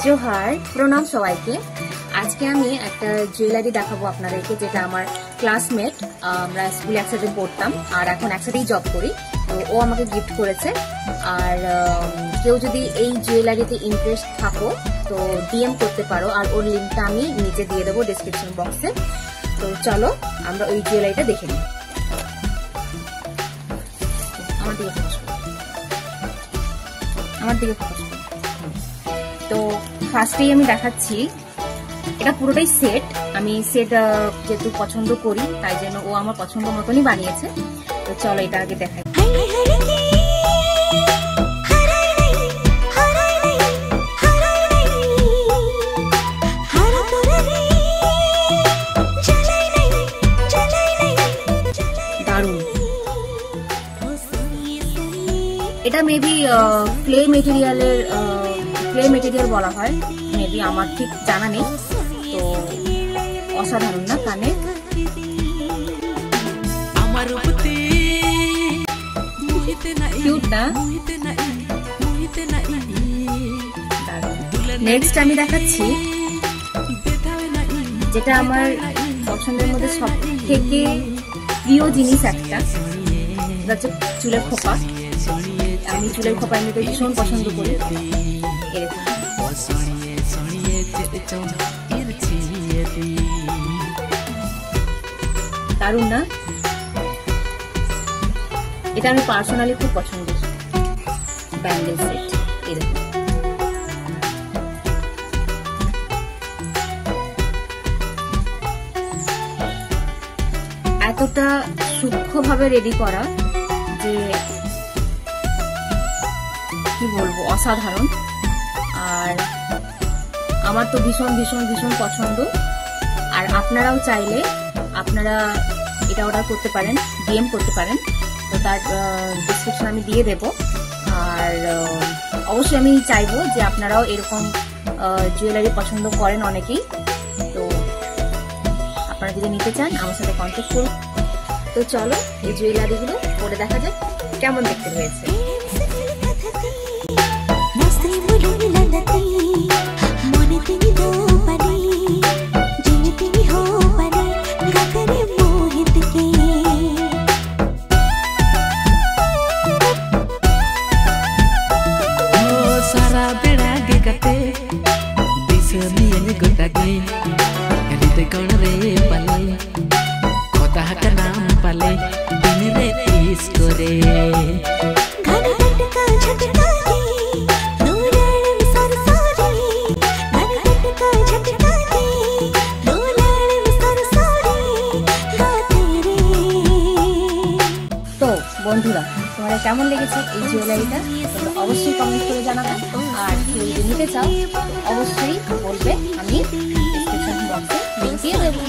जोहार प्रणाम सबाइके आज के आमी एक जुएलारि देखाबो आपनादेरके जेटा आमार क्लासमेट आमरा स्कुले एकसाथे पढ़ताम और एखन एकसाथेई जब करी तो ओ आमाके गिफ्ट करेছে और केउ जोदि এই জুয়েলারিতে ইন্টারেস্ট থাকো তো ডিএম করতে পারো আর ওর লিংকটা আমি নিচে দিয়ে দেব ডেসক্রিপশন বক্সে। তো চলো আমরা ওই জুয়েলারিটা দেখে নিই। আমার দিকে ফোকাস করো। তো ফার্স্টেই আমি দেখাচ্ছি এটা পুরোটাই সেট। আমি সেট যেহেতু পছন্দ করি তাই জন্য ও আমার পছন্দ মতনই বানিয়েছে। তো চলো এটা আগে দেখাই। দারুণ, এটা মেবি ক্লে মেটেরিয়াল বলা হয়, মেবি আমার ঠিক জানা নেই। তো অসাধারণ না কানে? কিউট না? নেক্সট আমি দেখাচ্ছি যেটা আমার পছন্দের মধ্যে সব থেকে প্রিয় জিনিস একটা, হচ্ছে চুলের খোপা। আমি চুলের খোপা এমনিতে ভীষণ পছন্দ করি। দারুণ না? এটা আমি পার্সোনালি খুব পছন্দ করি। ব্যাঙ্গেল সেট এরকম। এতটা সূক্ষ্মভাবে রেডি করা যে কি বলবো, অসাধারণ। আর আমার তো ভীষণ ভীষণ ভীষণ পছন্দ। আর আপনারাও চাইলে আপনারা এটা অর্ডার করতে পারেন, ডিএম করতে পারেন। তো তার ডেসক্রিপশন আমি দিয়ে দেব। আর অবশ্যই আমি চাইবো যে আপনারাও এরকম জুয়েলারি পছন্দ করেন অনেকেই। তো আপনারা যদি নিতে চান আমার সাথে কন্ট্যাক্ট করুন। তো চলো এই জুয়েলারিগুলো পরে দেখা যাক কেমন দেখতে হয়েছে। বন্ধুরা তোমাদের কেমন লেগেছে এই জুয়েলারিটা অবশ্যই কমেন্ট করে জানাবে। আর কেউ যদি নিতে চাও অবশ্যই বলবে, আমি ডেসক্রিপশন বক্সে লিংক দিয়ে দেবো।